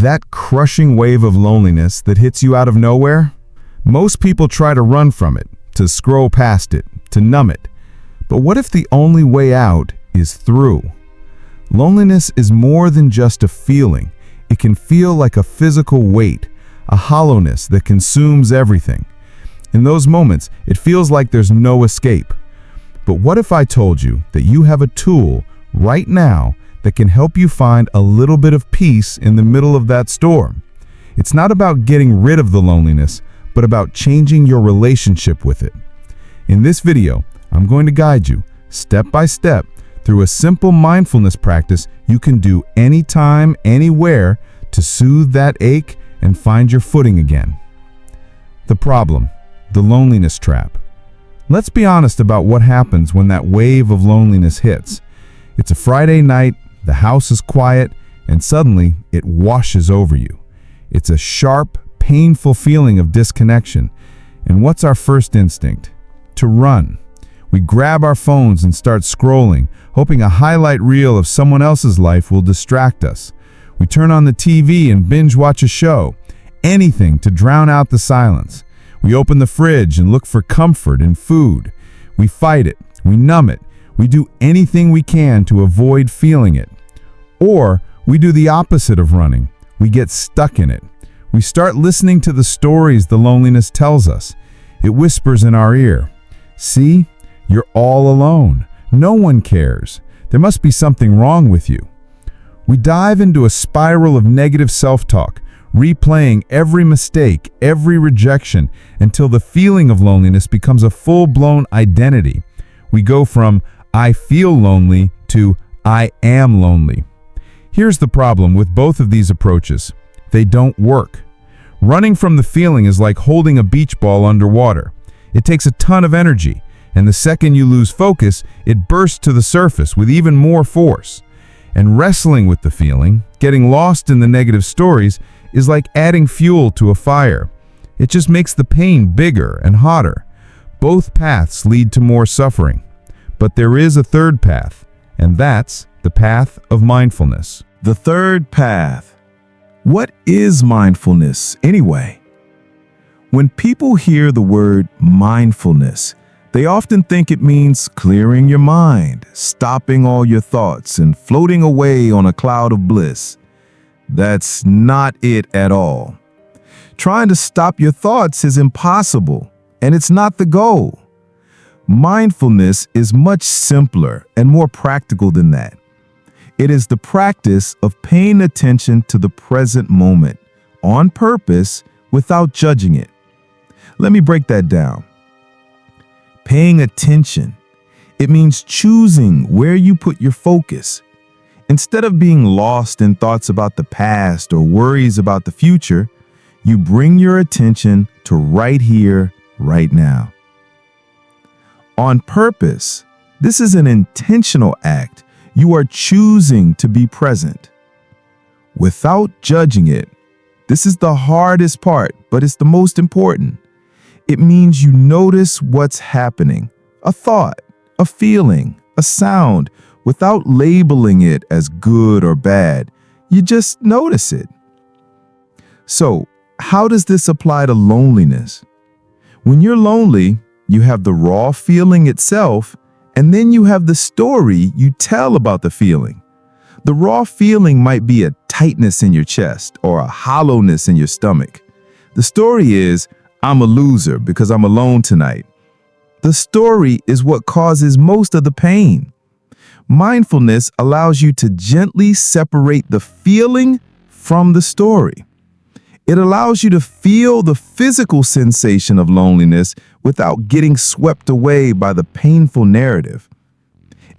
That crushing wave of loneliness that hits you out of nowhere? Most people try to run from it, to scroll past it, to numb it. But what if the only way out is through? Loneliness is more than just a feeling. It can feel like a physical weight, a hollowness that consumes everything. In those moments, it feels like there's no escape. But what if I told you that you have a tool right now that can help you find a little bit of peace in the middle of that storm? It's not about getting rid of the loneliness, but about changing your relationship with it. In this video, I'm going to guide you step by step through a simple mindfulness practice you can do anytime, anywhere to soothe that ache and find your footing again. The problem, the loneliness trap. Let's be honest about what happens when that wave of loneliness hits. It's a Friday night, the house is quiet, and suddenly it washes over you. It's a sharp, painful feeling of disconnection. And what's our first instinct? To run. We grab our phones and start scrolling, hoping a highlight reel of someone else's life will distract us. We turn on the TV and binge watch a show, anything to drown out the silence. We open the fridge and look for comfort in food. We fight it, we numb it, we do anything we can to avoid feeling it. Or we do the opposite of running. We get stuck in it. We start listening to the stories the loneliness tells us. It whispers in our ear, "See, you're all alone. No one cares. There must be something wrong with you." We dive into a spiral of negative self-talk, replaying every mistake, every rejection, until the feeling of loneliness becomes a full-blown identity. We go from "I feel lonely" to "I am lonely." Here's the problem with both of these approaches. They don't work. Running from the feeling is like holding a beach ball underwater. It takes a ton of energy, and the second you lose focus, it bursts to the surface with even more force. And wrestling with the feeling, getting lost in the negative stories, is like adding fuel to a fire. It just makes the pain bigger and hotter. Both paths lead to more suffering. But there is a third path, and that's the path of mindfulness. The third path. What is mindfulness anyway? When people hear the word mindfulness, they often think it means clearing your mind, stopping all your thoughts, and floating away on a cloud of bliss. That's not it at all. Trying to stop your thoughts is impossible, and it's not the goal. Mindfulness is much simpler and more practical than that. It is the practice of paying attention to the present moment, on purpose, without judging it. Let me break that down. Paying attention. It means choosing where you put your focus. Instead of being lost in thoughts about the past or worries about the future, you bring your attention to right here, right now. On purpose, this is an intentional act. You are choosing to be present. Without judging it, this is the hardest part, but it's the most important. It means you notice what's happening, a thought, a feeling, a sound, without labeling it as good or bad. You just notice it. So, how does this apply to loneliness? When you're lonely, you have the raw feeling itself, and then you have the story you tell about the feeling. The raw feeling might be a tightness in your chest or a hollowness in your stomach. The story is, "I'm a loser because I'm alone tonight." The story is what causes most of the pain. Mindfulness allows you to gently separate the feeling from the story. It allows you to feel the physical sensation of loneliness without getting swept away by the painful narrative.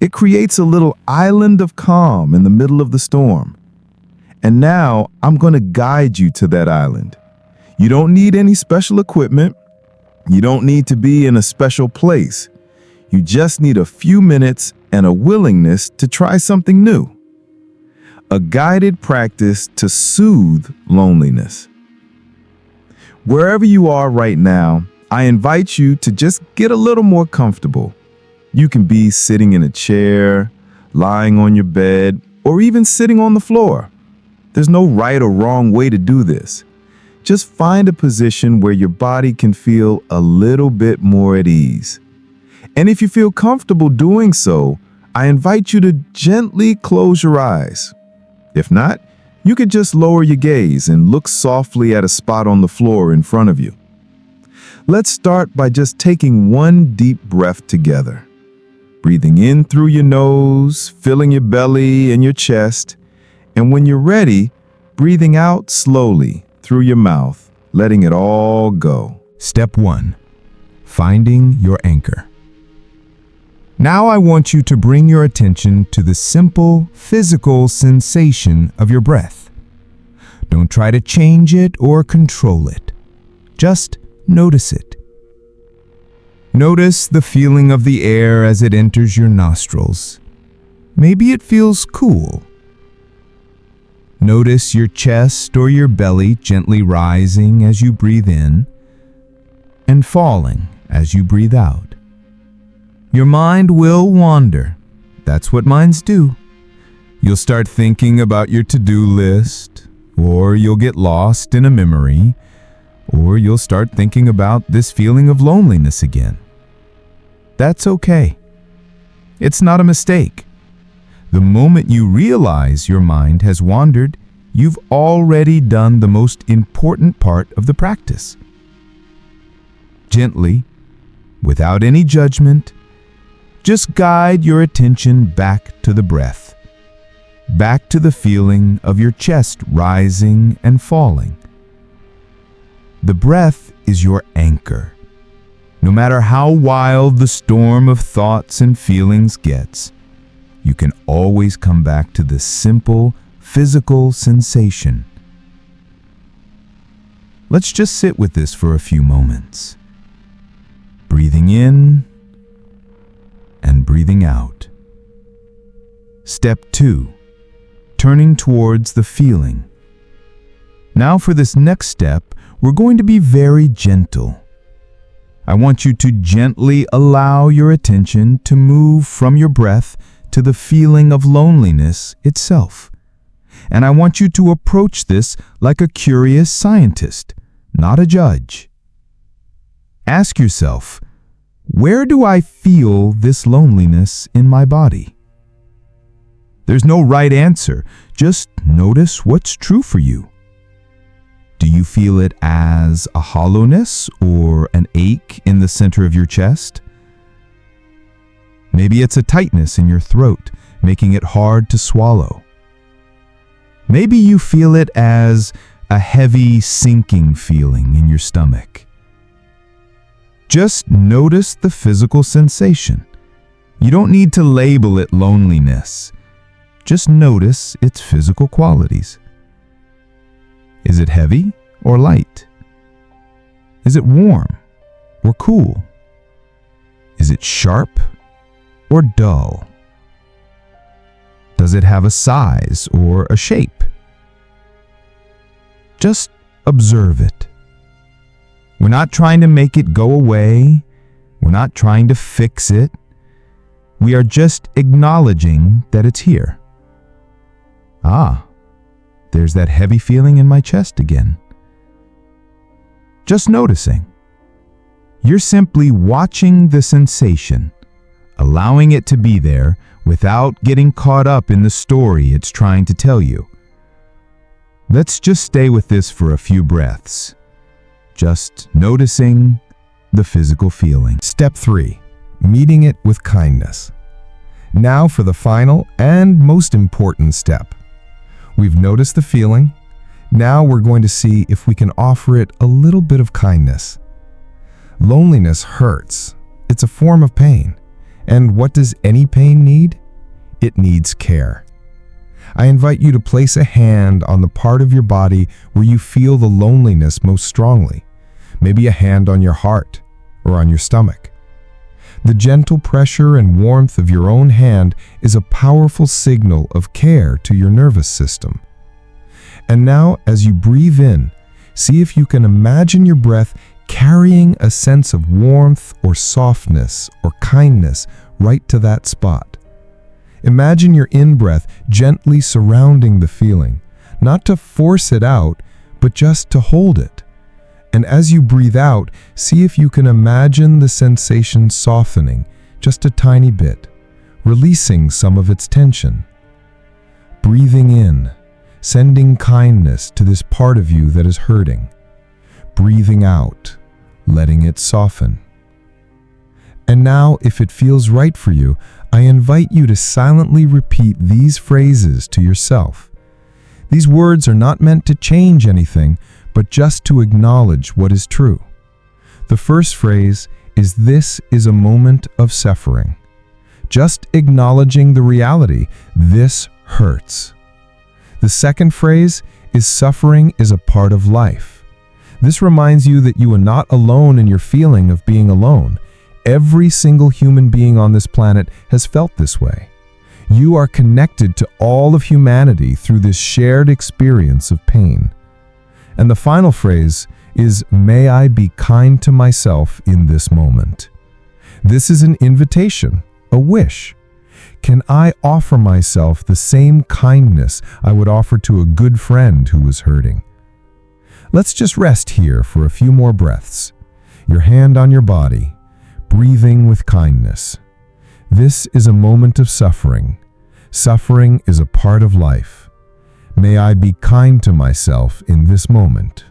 It creates a little island of calm in the middle of the storm. And now I'm going to guide you to that island. You don't need any special equipment. You don't need to be in a special place. You just need a few minutes and a willingness to try something new. A guided practice to soothe loneliness. Wherever you are right now, I invite you to just get a little more comfortable. You can be sitting in a chair, lying on your bed, or even sitting on the floor. There's no right or wrong way to do this. Just find a position where your body can feel a little bit more at ease. And if you feel comfortable doing so, I invite you to gently close your eyes. If not, you could just lower your gaze and look softly at a spot on the floor in front of you. Let's start by just taking one deep breath together. Breathing in through your nose, filling your belly and your chest, and when you're ready, breathing out slowly through your mouth, letting it all go. Step 1. Finding your anchor. Now I want you to bring your attention to the simple physical sensation of your breath. Don't try to change it or control it. Just notice it. Notice the feeling of the air as it enters your nostrils. Maybe it feels cool. Notice your chest or your belly gently rising as you breathe in and falling as you breathe out. Your mind will wander. That's what minds do. You'll start thinking about your to-do list, or you'll get lost in a memory, or you'll start thinking about this feeling of loneliness again. That's okay. It's not a mistake. The moment you realize your mind has wandered, you've already done the most important part of the practice. Gently, without any judgment, just guide your attention back to the breath, back to the feeling of your chest rising and falling. The breath is your anchor. No matter how wild the storm of thoughts and feelings gets, you can always come back to this simple, physical sensation. Let's just sit with this for a few moments. Breathing in and breathing out. Step 2. Turning towards the feeling. Now for this next step, we're going to be very gentle. I want you to gently allow your attention to move from your breath to the feeling of loneliness itself. And I want you to approach this like a curious scientist, not a judge. Ask yourself, where do I feel this loneliness in my body? There's no right answer. Just notice what's true for you. Do you feel it as a hollowness or an ache in the center of your chest? Maybe it's a tightness in your throat, making it hard to swallow. Maybe you feel it as a heavy, sinking feeling in your stomach. Just notice the physical sensation. You don't need to label it loneliness. Just notice its physical qualities. Is it heavy or light? Is it warm or cool? Is it sharp or dull? Does it have a size or a shape? Just observe it. We're not trying to make it go away. We're not trying to fix it. We are just acknowledging that it's here. Ah, there's that heavy feeling in my chest again. Just noticing. You're simply watching the sensation, allowing it to be there without getting caught up in the story it's trying to tell you. Let's just stay with this for a few breaths. Just noticing the physical feeling. Step 3. Meeting it with kindness. Now for the final and most important step. We've noticed the feeling. Now we're going to see if we can offer it a little bit of kindness. Loneliness hurts. It's a form of pain. And what does any pain need? It needs care. I invite you to place a hand on the part of your body where you feel the loneliness most strongly. Maybe a hand on your heart or on your stomach. The gentle pressure and warmth of your own hand is a powerful signal of care to your nervous system. And now, as you breathe in, see if you can imagine your breath carrying a sense of warmth or softness or kindness right to that spot. Imagine your in-breath gently surrounding the feeling, not to force it out, but just to hold it. And as you breathe out, see if you can imagine the sensation softening just a tiny bit, releasing some of its tension. Breathing in, sending kindness to this part of you that is hurting. Breathing out, letting it soften. And now, if it feels right for you, I invite you to silently repeat these phrases to yourself. These words are not meant to change anything, but just to acknowledge what is true. The first phrase is, "This is a moment of suffering." Just acknowledging the reality, this hurts. The second phrase is, "Suffering is a part of life." This reminds you that you are not alone in your feeling of being alone. Every single human being on this planet has felt this way. You are connected to all of humanity through this shared experience of pain. And the final phrase is, "May I be kind to myself in this moment." This is an invitation, a wish. Can I offer myself the same kindness I would offer to a good friend who was hurting? Let's just rest here for a few more breaths. Your hand on your body, breathing with kindness. This is a moment of suffering. Suffering is a part of life. May I be kind to myself in this moment.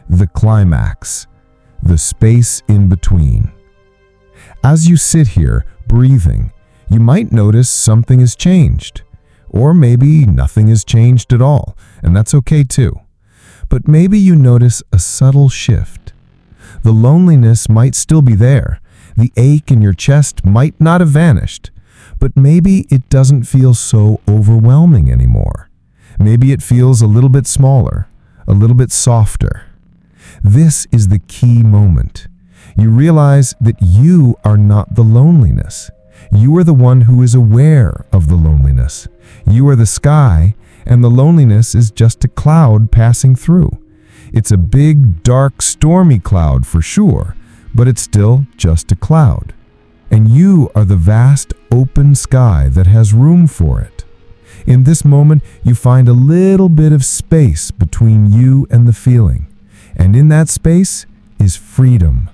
The climax, the space in between. As you sit here, breathing, you might notice something has changed. Or maybe nothing has changed at all, and that's okay too. But maybe you notice a subtle shift. The loneliness might still be there. The ache in your chest might not have vanished. But maybe it doesn't feel so overwhelming anymore. Maybe it feels a little bit smaller, a little bit softer. This is the key moment. You realize that you are not the loneliness. You are the one who is aware of the loneliness. You are the sky, and the loneliness is just a cloud passing through. It's a big, dark, stormy cloud for sure, but it's still just a cloud. And you are the vast, open sky that has room for it. In this moment, you find a little bit of space between you and the feeling. And in that space is freedom.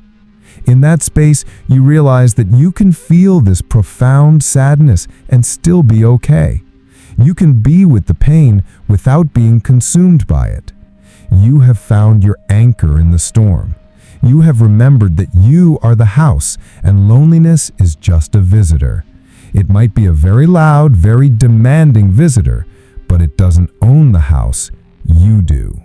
In that space, you realize that you can feel this profound sadness and still be okay. You can be with the pain without being consumed by it. You have found your anchor in the storm. You have remembered that you are the house and loneliness is just a visitor. It might be a very loud, very demanding visitor, but it doesn't own the house. You do.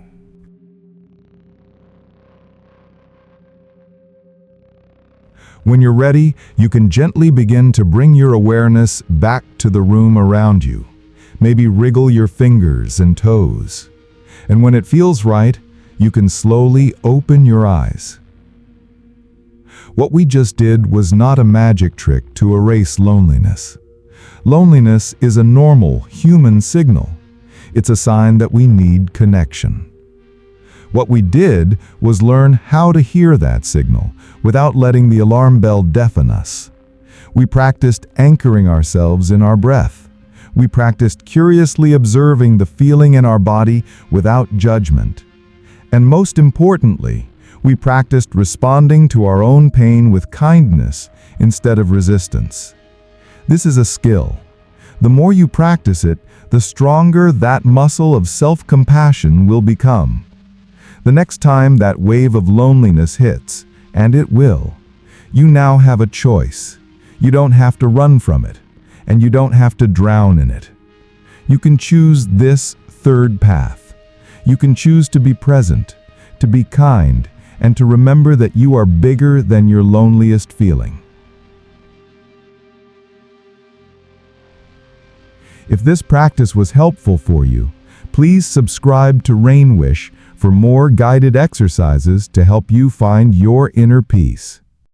When you're ready, you can gently begin to bring your awareness back to the room around you. Maybe wriggle your fingers and toes. And when it feels right, you can slowly open your eyes. What we just did was not a magic trick to erase loneliness. Loneliness is a normal human signal. It's a sign that we need connection. What we did was learn how to hear that signal without letting the alarm bell deafen us. We practiced anchoring ourselves in our breath. We practiced curiously observing the feeling in our body without judgment. And most importantly, we practiced responding to our own pain with kindness instead of resistance. This is a skill. The more you practice it, the stronger that muscle of self-compassion will become. The next time that wave of loneliness hits, and it will, you now have a choice. You don't have to run from it, and you don't have to drown in it. You can choose this third path. You can choose to be present, to be kind, and to remember that you are bigger than your loneliest feeling. If this practice was helpful for you, please subscribe to RainWish for more guided exercises to help you find your inner peace.